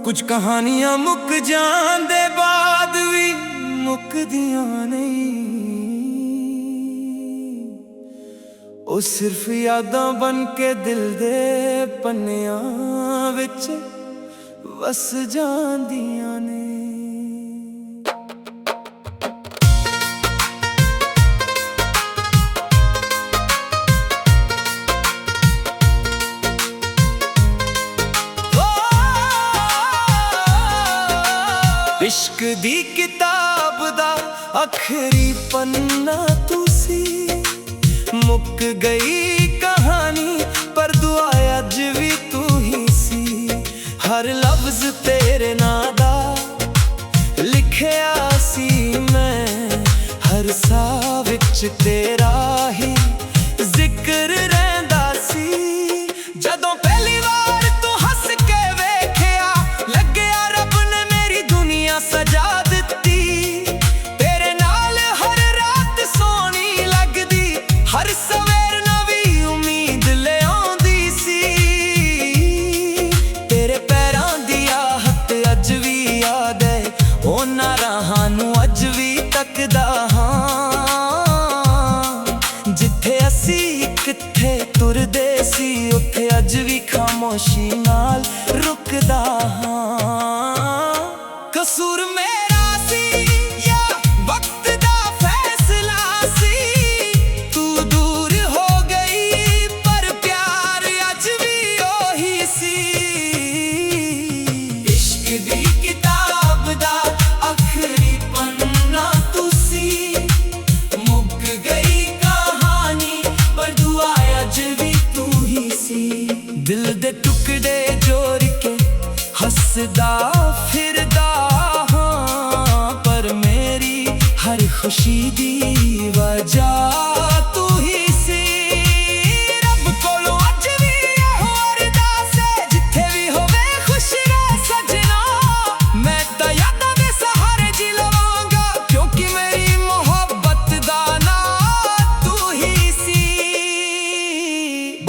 कुछ कहानियां मुक जान दे बाद भी मुकदियां नहीं, ओ सिर्फ यादां बन के दिल दे पन्नियां विच वस जांदियां ने। इश्क दी किताब दा आखिरी पन्ना तुसी, मुक गई कहानी पर दुआ अज भी तू ही सी। हर लफ्ज तेरे नां दा लिखिया सी मैं, हर साह विच तेरा ही जिक्र रहिंदा सी। जदों पहली बार तू हस के वेखिया लग्गिया रब ने मेरी दुनिया सजा दित्ती। तेरे नाल हर रात सोहनी लगदी, हर सवेर नवी उम्मीद ले आउंदी सी। तेरे पैरां दी आहट अज भी याद है, उन्हां राहां नूं अज भी तकदा हां। जिथे असी किथे तुरदे सी, उत्थे अज भी खामोशी नाल रुकदा हां। कसूर मेरा सी या वक्त दा फैसला सी, तू दूर हो गई पर प्यार अज भी ओही सी। इश्क दी किताब दा आखिरी पन्ना तुसी, मुक गई कहानी पर दुआ अज भी तू ही सी। दिल दे टुकड़े जोड़ के हसदा फिरदा हां, पर मेरी हर खुशी दी वजह तू ही सी। रब कोलों अज भी इहो अरदास है, जिथे भी होवे खुश रह सजना। मैं तां यादां दे सहारे जी लवांगा, क्योंकि मेरी मोहब्बत दा नां तू ही सी।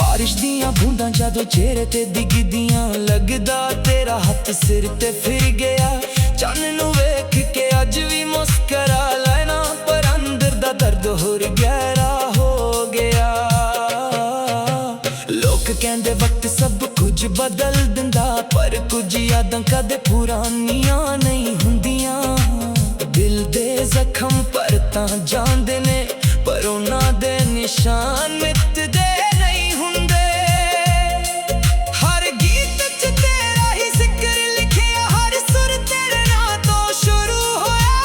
बारिश दियां बूंदां जदों चेहरे ते डिगदियां, लगदा तेरा हथ सिर ते फिर गया। चन्न नूं वेख के अज भी मुस्करा लेना, पर अंदर दा दर्द होर गहरा हो गया। लोग कहंदे वक्त सब कुछ बदल दिंदा, पर कुछ यादां कदे पुरानियां नहीं हुंदियां। दिल दे जख्म पर तां जांदे ने, पर उन्हां दे निशान मिटदे नहीं हुंदे। हर गीत च तेरा ही जिक्र लिखिया, हर सुर तेरे नां तो शुरू होया।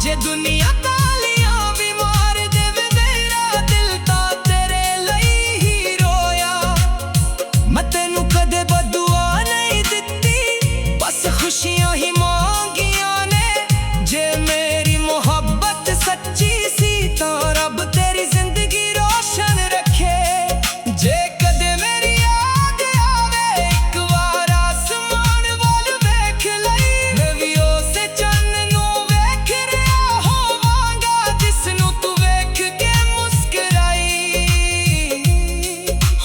जे दुनिया तालियां भी मार देवे, मेरा दिल तां तेरे लई ही रोया। मैं तैनू कदे बदुआ नहीं दित्ती, बस खुशियां ही मांगियां ने। जे मेरी मोहब्बत सच्ची सी, तां रब तेरी जिंदगी रोशन रखे। जे कदे मेरी याद आवे, एक बार आसमान वाल वेख लई। मैं भी उसे चन्न नूं वेख रिहा होवांगा, जिसनूं तू वेख के मुस्कुराई।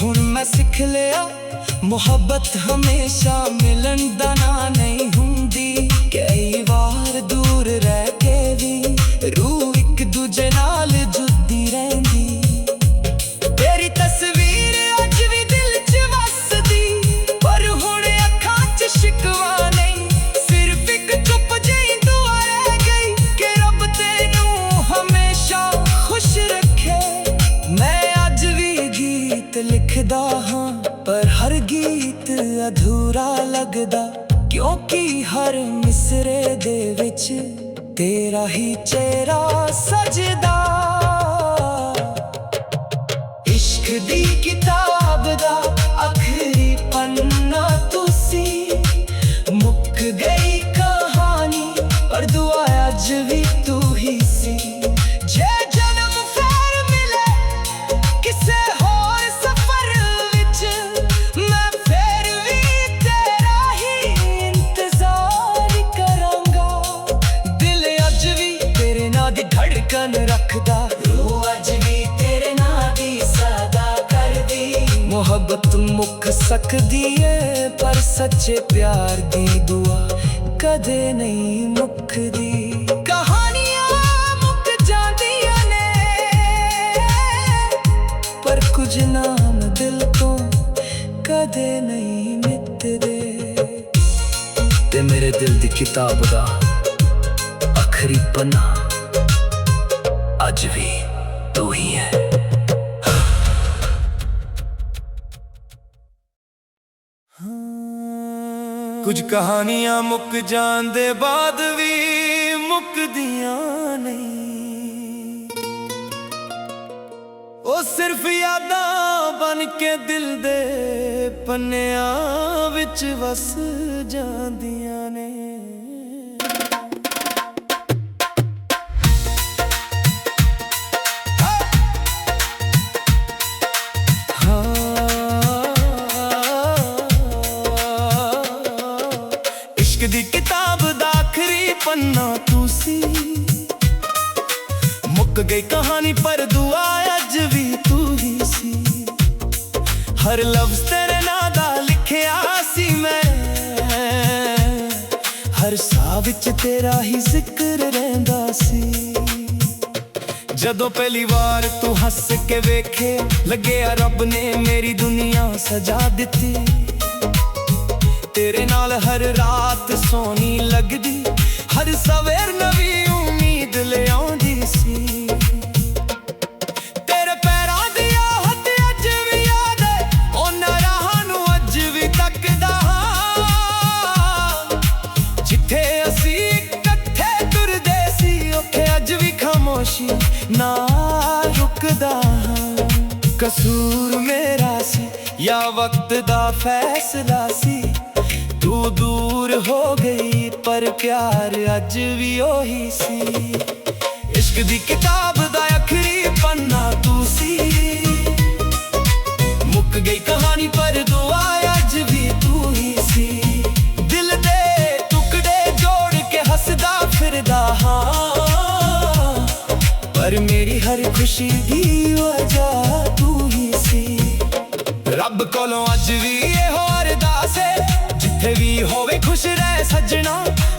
हुण मैं सिख लिया मोहब्बत हमेशा मिलन दा नां नहीं हुंदी। कई बार दूर रह के भी रूह एक दूजे नाल जुड़दी रहिंदी। तेरी तस्वीर अज भी दिल च वसदी, पर हुण अखां च शिकवा नहीं। सिर्फ एक चुप जही दुआ रह गई, कि रब तैनू हमेशा खुश रखे। मैं अज भी गीत लिखदा हां, पर हर गीत अधूरा लगदा, क्योंकि हर मिसरे दे विच तेरा ही चेहरा सजदा। इश्क दी किताब दा आखिरी पन्ना तुसी, मुक गई कहानी पर दुआ अज भी तू ही सी। जे जन्म फेर मिले किसे होर सफर विच, मैं फेर भी तेरा ही इंतजार करांगा। दिल अज भी तेरे नां दी धड़कन रखदा, रूह अज भी तेरे नां दी सदा करदी। मुक सकदी है, पर सच्चे प्यार दी दुआ कदे नहीं मुकदी। कहानियां मुक जांदियां ने, पर कुछ नाम दिल तो कदे नहीं मिटदे। ते मेरे दिल दी किताब दा आखरी पन्ना अज भी तू ही है। कुछ कहानियां मुक जांदे बाद भी मुकदियां नहीं, ओ सिर्फ यादां बन के दिल दे पन्नियां विच वस जांदियां ने। दी किताब दा आखरी पन्ना तू सी, मुक गई कहानी पर दुआ अज भी तू ही सी। हर लफ्ज तेरे नां दा लिखिया सी मैं, हर साह विच तेरा ही जिक्र रहिंदा सी। जदों पहली बार तू हस के वेखे, लग्या रब ने मेरी दुनिया सजा दिती। तेरे नाल हर रात सोनी लगदी, हर सवेर नवी उम्मीद ले आउंदी सी। तेरे पैरां दी आहट अज भी याद है, उन्हां राहां नूं अज भी तकदा हां। जिथे असीं इकट्ठे तुरदे सी, उत्थे अज भी खामोशी नाल रुकदा हां। कसूर मेरा सी या वक्त दा फैसला सी, तू दूर हो गई पर प्यार अज भी ओही सी। इश्क दी किताब दा आखरी पन्ना तू सी, मुक गई कहानी पर दुआ अज भी तू ही सी। दिल दे टुकड़े जोड़ के हसदा फिरदा हां, पर मेरी हर खुशी दी वजह तू ही सी। रब कोलों अज भी इहो अरदास है, जिथे भी होवे खुश रह सजना।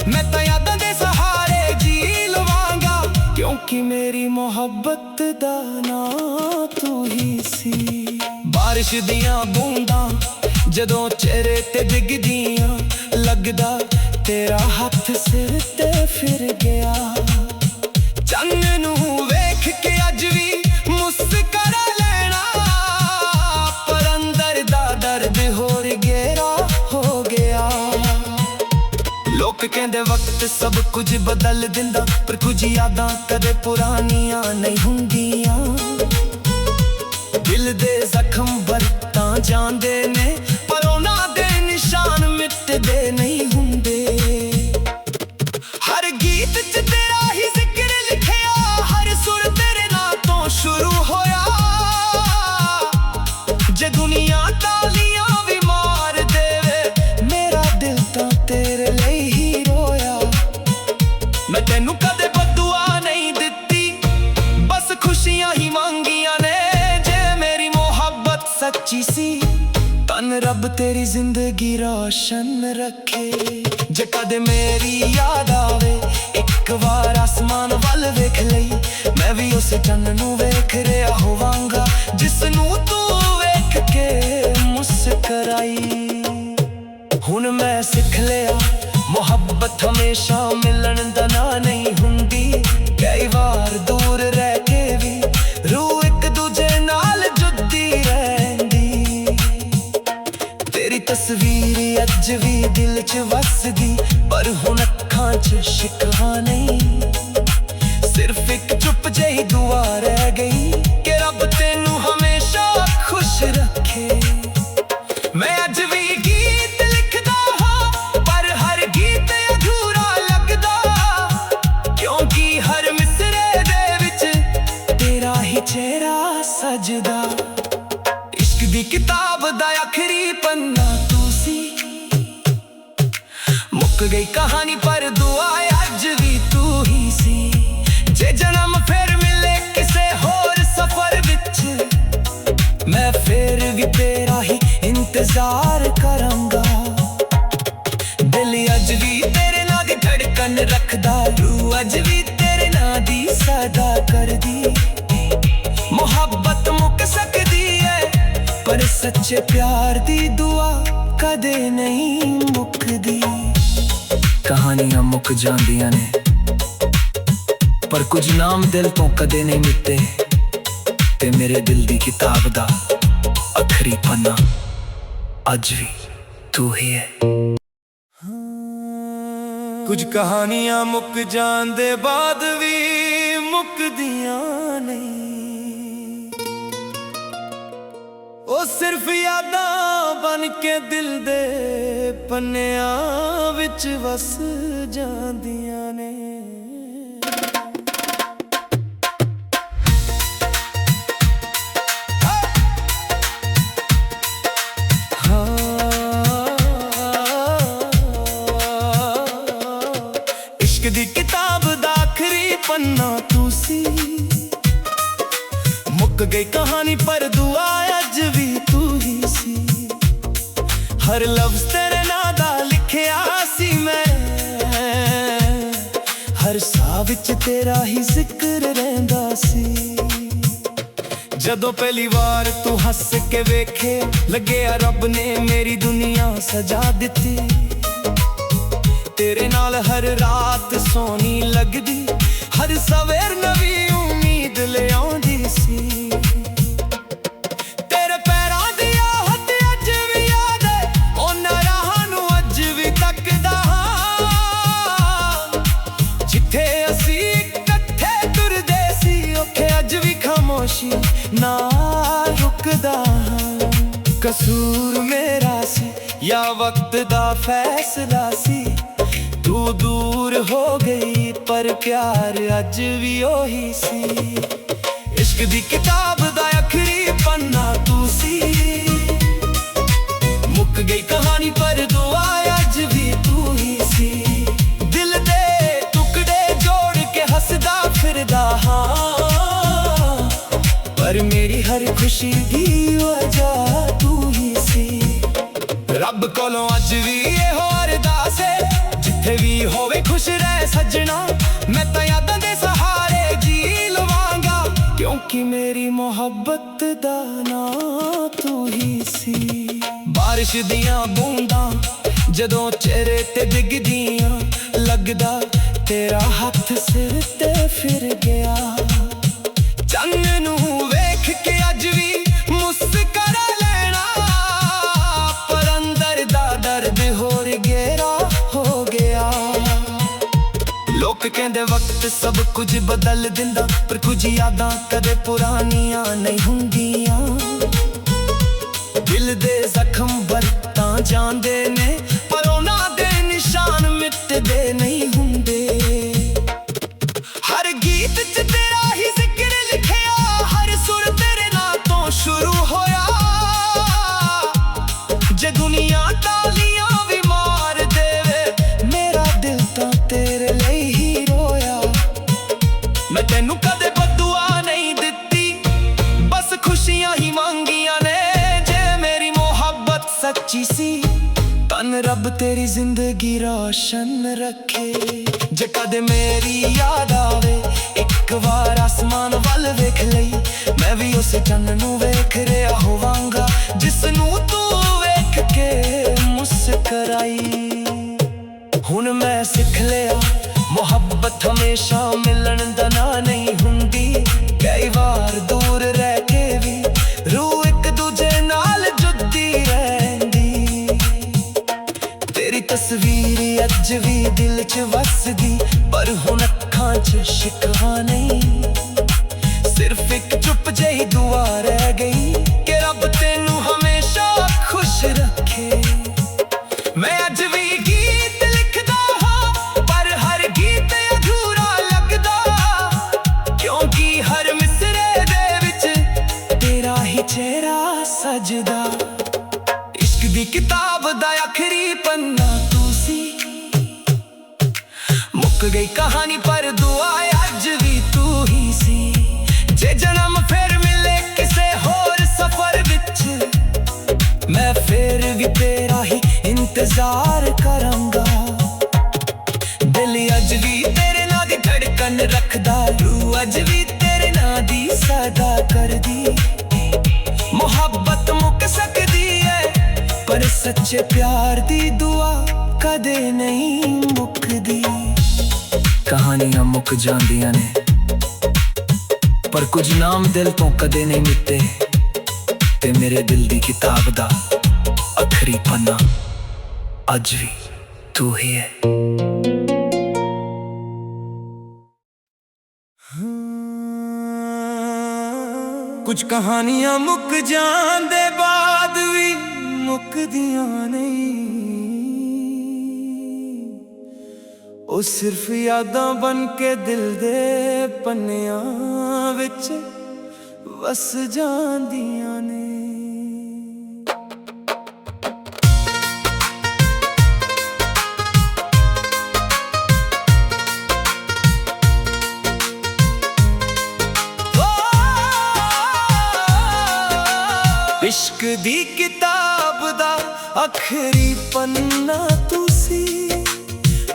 मैं तो यादां दे सहारे जी लवांगा, क्योंकि मेरी मोहब्बत दा नां तू ही सी। बारिश दियां बूंदां जदों चेहरे ते डिगदियां, लगदा तेरा हथ सिर ते फिर गया। चंन नूं वेख के अज भी मुस्करा लेना, पर अंदर दा दर्द होर गहरा हो गया। लोग कहंदे वक्त सब कुछ बदल दिंदा, पर कुछ यादां कदे पुरानियां नहीं हुंदियां। दिल दे जख्म बरतां जांदे ने, पर उन्हां दे निशान मिटदे नहीं हुंदे। हर गीत च तेरा ही जिक्र लिखिया, हर सुर तेरे नां तो शुरू होया। जे दुनिया तालियां भी मार देवे, मेरा दिल तां तेरे लई ही रोया। मैं तेनू कदे बददुआ नहीं दित्ती, बस खुशियां ही मांगियां ने। जे मेरी मोहब्बत सच्ची सी, तन रब तेरी जिंदगी रोशन रखे। जे कदे मेरी याद आवे, एक बार आसमान वल वेख लई। मैं भी उस चन्न नूं वेख रिहा होवांगा, जिसनूं तू वेख के मुस्कराई। हुण मैं सिख लिया, मोहब्बत हमेशा मिलन दा नां नहीं हुंदी। कई बार दूर रह के भी रूह एक दूजे नाल जुड़ी रहिंदी। तेरी तस्वीर अज भी दिल च वसदी, पर हुण अखां च शिकवा नहीं। सिर्फ एक चुप जही दुआ रह गई, कि रब तेनू हमेशा खुश रखे। मैं अज भी गीत लिखदा हां, पर हर गीत अधूरा लगदा, क्योंकि हर मिसरे दे विच तेरा ही चेहरा सजदा। इश्क दी किताब दा आखरी पन्ना तू सी, मुक गई कहानी पर दुआ अज भी तू ही सी। जे जन्म फिर मिले किसे होर सफर विच, मैं फिर भी तेरा ही इंतजार करांगा। दिल अज भी तेरे नां दी धड़कन रखदा, रूह अज भी तेरे नां दी सदा करदी। मुहब्बत मुक सकदी है पर सच्चे प्यार दी दुआ कदे नहीं मुकदी। कहानियां मुक जांदियां ने पर कुछ नाम दिल तो कदे नहीं मिटदे, ते मेरे दिल दी किताब दा आखरी पन्ना अज भी तू ही है। कुछ कहानियां मुक जांदे बाद भी मुकदियां नहीं, ओ सिर्फ यादां बन के दिल दे पन्नियां विच वस जांदियां ने। इश्क दी किताब दा आखरी पन्ना तू सी, मुक गई कहानी पर दुआ अज भी तू ही सी। हर लफ्ज तेरे नां दा लिखिया सी मैं, हर साह विच तेरा ही जिक्र रहिंदा सी। जदों पहली बार तू हस के वेखे, लग्या रब ने मेरी दुनिया सजा दिती। तेरे नाल हर रात सोनी लगदी, हर सवेर नवी उम्मीद ले आउंदी सी। तेरे पैरां दी आहट अज भी याद है, उन्हां राहां नूं अज भी तकदा हां। जिथे असीं इकट्ठे तुरदे सी, उत्थे अज भी खामोशी ना रुकदा हां। कसूर मेरा सी या वक्त दा फैसला सी, तू दूर हो गई पर प्यार अज भी ओही सी। इश्क दी किताब दा आखरी पन्ना तू सी, मुक गई कहानी पर दुआ अज भी तू ही सी। दिल दे टुकड़े जोड़ के हसदा फिरदा हां, पर मेरी हर खुशी दी वजह तू ही सी। रब कोलों अज भी एहो अरदास है, जिथे भी होवे खुश रह सजना। मैं तां यादां दे सहारे जी लवांगा, क्योंकि मेरी मोहब्बत दा नां तू ही सी। बारिश दियां बूंदां जदों चेहरे ते डिगदियां, लगदा तेरा हथ सिर ते फिर गया। चंन नूं वेख के अज भी मुस्करा लेना, पर अंदर दा दर्द होर गहरा हो गया। लोग कहंदे वक्त सब कुछ बदल दिंदा, पर कुछ यादां कदे पुरानियां नहीं हुंदियां। दिल दे जख्म बरतां जांदे ने, पर उन्हां दे निशान मिटदे नहीं हुंदे। हर गीत च तेरा ही जिक्र लिखिया, हर सुर तेरे नां तो शुरू होया। जे दुनिया तालियां भी मार देवे, मेरा दिल तां तेरे लिए ही रोया। मैं तेनू कदे बदुआ नहीं दित्ती, बस खुशियां ही मांगियां ने। जे मेरी मोहब्बत सच्ची सी, तन रब तेरी जिंदगी रोशन रखे। जे कदे मेरी याद आवे, एक बार आसमान वल वेख लई, मैं भी उस चन्न नूं वेख रिहा होवांगा, जिसनूं तू वेख के मुस्कराई। हुण मैं सिख लिया मोहब्बत हमेशा मिलन दा नां नहीं हुंदी। कई बार दूर रह के भी रूह एक दूजे नाल जुड़दी रहिंदी। तेरी तस्वीर अज भी दिल च वसदी, पर हुण अखां च शिकवा नहीं। सिर्फ एक चुप जही दुआ रह गई कि रब तेनू हमेशा खुश रखे। मैं अज भी गीत लिखदा हां, पर हर गीत अधूरा लगदा, क्योंकि हर मिसरे दे विच तेरा ही चेहरा सजदा। इश्क दी किताब दा आखरी पन्ना तू सी, मुक गई कहानी पर दुआ अज भी तू ही सी। जे जन्म फिर मिले किसे होर सफर विच, मैं फिर भी तेरा ही इंतजार करांगा। दिल अज भी तेरे नां दी धड़कन रखदा, रूह अज भी तेरे नां दी सदा करदी। मोहब्बत मुक सकदी है पर सच्चे प्यार दी दुआ कदे नहीं मुकदी। कहानियां मुक जांदियां ने पर कुछ नाम दिल तो कदे नहीं मिटदे, ते मेरे दिल दी किताब दा आखरी पन्ना अज भी तू ही है। कुछ कहानियां मुक जांदे बाद भी मुकदियां नहीं, ओ सिर्फ यादां बन के दिल दे पन्नियां विच वस जांदियां ने। इश्क दी किताब दा आखरी पन्ना तुसी,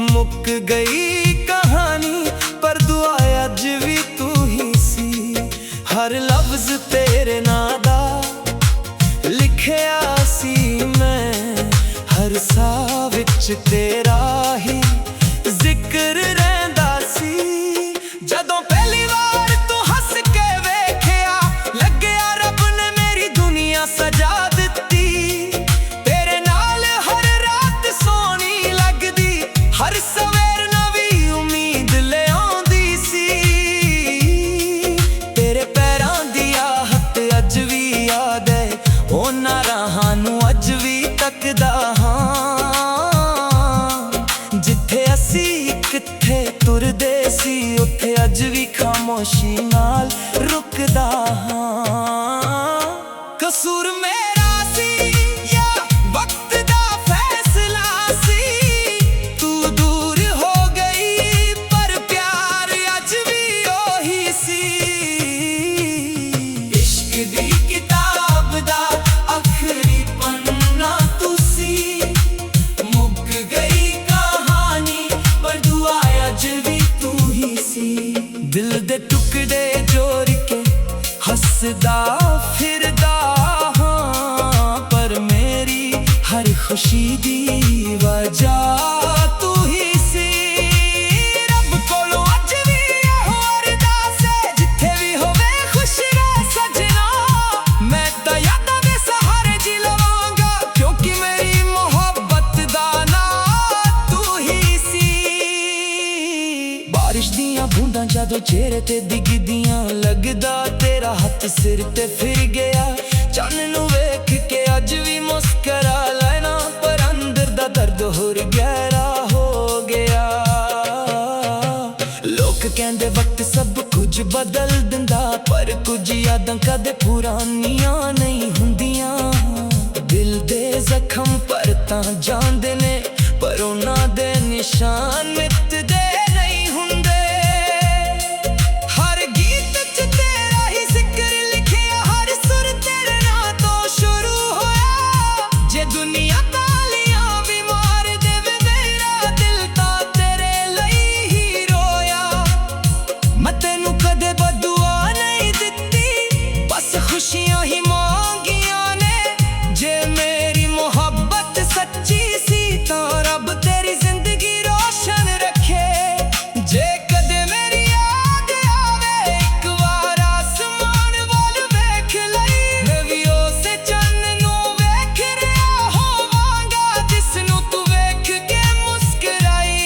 मुक गई कहानी पर दुआ अज भी तू ही सी। हर लफ्ज तेरे नां दा लिखिया सी मैं, हर साह विच तेरा ही जिक्र रहिंदा सी। जदों पहली बार तू हस के वेखिया लग्गिया रब ने मेरी दुनिया सजा दित्ती। तेरे नाल हर रात सोहनी लगदी, हर सवेर नवी उम्मीद ले आउंदी सी। तेरे पैरां दी आहट अज भी याद है, उन्हां राहां नूं अज भी तकदा हां। जिथे असी किथे तुरदे सी उत्थे अज भी खामोशी नाल रुकदा हां। कसूर मेरा सी या वक्त दा फैसला सी, तू दूर हो गई पर प्यार अज भी ओही सी। इश्क दी किताब दा आखरी पन्ना तुसी, मुक गई कहानी पर दुआ अज भी तू ही सी। दिल दे टुकड़े जोड़ के हसदा फिरदा हां, पर मेरी हर खुशी दी वजह तू ही सी। रब कोलों अज भी इहो अरदास है, जिथे भी होवे खुश रह सजना। मैं तां यादां दे सहारे जी लवांगा, क्योंकि मेरी मोहब्बत दा नां तू ही सी। बारिश दियां बूंदां जदों चेहरे ते डिगदियां, लगदा तेरा हथ सिर ते फिर गया। चन्न नूं वेख के अज भी मुस्करा लेना, पर अंदर दा दर्द होर गहरा हो गया। लोग कहंदे वक्त सब कुछ बदल दिंदा, पर कुछ यादां कदे पुरानियां नहीं हुंदियां। दिल दे जख्म पर तां जांदे ने, पर उन्हां दे निशान मिटदे नहीं हुंदे। हर गीत च तेरा ही जिक्र लिखिया, हर सुर तेरे नां तो शुरू होया। जे दुनिया तालियां भी मार देवे, मेरा दिल तां तेरे लई ही रोया। मैं तैनू कदे बदुआ नहीं दित्ती, बस खुशियां ही मांगियां ने। जे मेरी मोहब्बत सच्ची सी तां रब तेरी जिंदगी रोशन रखे। जे कदे मेरी याद आवे एक बार आसमान वाल वेख लई, मैं भी उसे चन्न नूं वेख रिहा होवांगा, जिसनूं तू वेख के मुस्कुराई।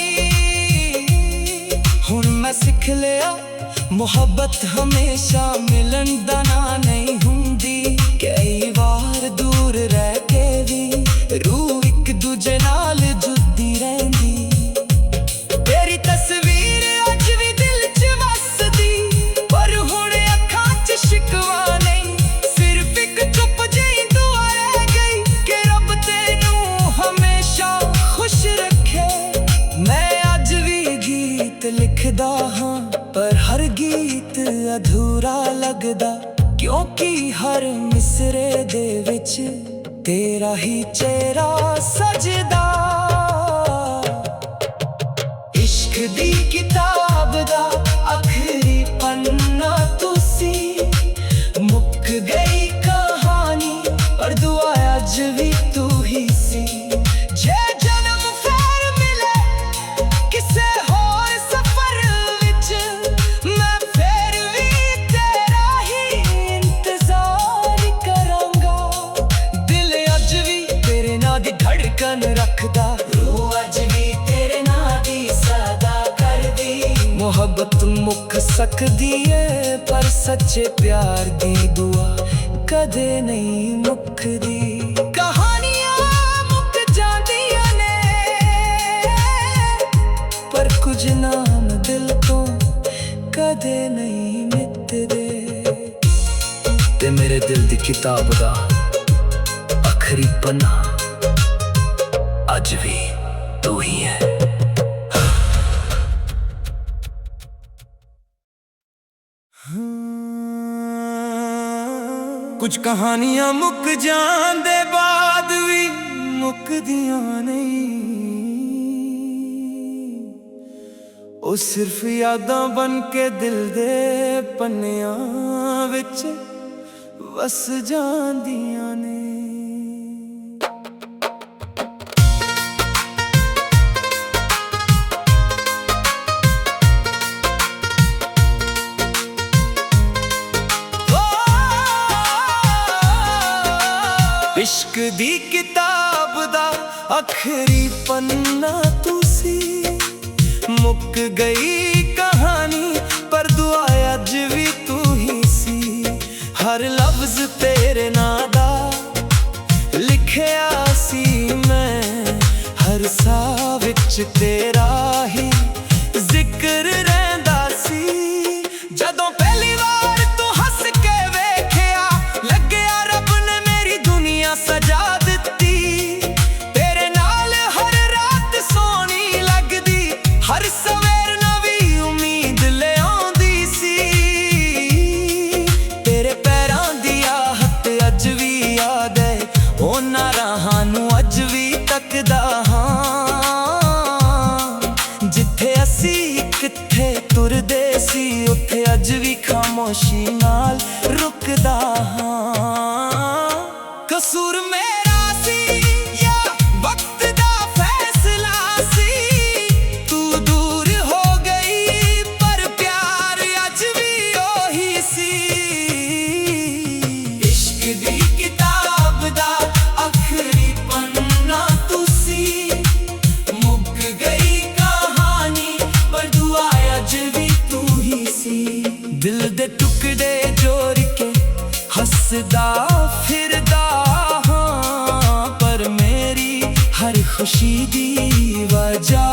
हुण मैं सिख लिया मोहब्बत हमेशा मिलन दा नां नहीं हुंदी। कई बार दूर रह के भी रूह एक दूजे नाल जुड़दी रहिंदी। तेरी तस्वीर अज भी दिल च वसदी, पर हुण अखां च शिकवा नहीं। सिर्फ एक चुप जही दुआ रह गई कि रब तैनू हमेशा खुश रखे। मैं अज भी गीत लिखदा हां, पर हर गीत अधूरा लगदा, क्योंकि हर मिसरे दे विच तेरा ही चेहरा सजदा। इश्क दी किताब दा आखिरी पन्ना तुसी, मुक गई कहानी पर दुआ अज भी तू ही सी। जे जन्म फेर मिले किसे होर सफर विच, मैं फेर भी तेरा ही इंतजार करांगा। दिल अज भी तेरे नां दी धड़कन रखदा, रूह अज भी तेरे नां दी सदा करदी। मोहब्बत मुक सकदी है पर सच्चे प्यार दी दुआ कदे नहीं मुकदी। कहानियां मुक जांदियां ने पर कुछ नाम दिल तो कदे नहीं मिटदे। ते मेरे दिल दी किताब दा आखिरी पन्ना अज भी तू ही है। कुछ कहानियां मुक जांदे बाद भी मुकदियां नहीं, ओ सिर्फ यादां बन के दिल दे पन्नियां विच वस जांदियां ने। इश्क दी किताब दा आखिरी पन्ना तुसी, मुक गई कहानी पर दुआ अज भी तू ही सी। हर लफ्ज तेरे नां दा लिखिया सी मैं, हर साह विच तेरा ही जिक्र रहिंदा सी। जदों पहली वार तू हस के वेखिया, लग्गिया रब ने मेरी दुनिया सजा दित्ती। तेरे नाल हर रात सोहनी लगदी, हर सवेर नवी उम्मीद ले आउंदी सी। तेरे पैरां दी आहट अज भी याद है, उन्हां राहां नूं अज भी तकदा हां। जिथे असी किथे तुरदे सी, उत्थे अज भी खामोशी नाल रुकदा हां। कसूर मेरा सी या वक्त दा फैसला सी, तू दूर हो गई पर प्यार अज भी ओही सी। इश्क दी किताब दा आखिरी पन्ना तुसी, मुक गई कहानी पर दुआ अज भी तू ही सी। दिल दे टुकड़े जोड़ के हसदा फिरदा हां, पर मेरी हर खुशी दी वजह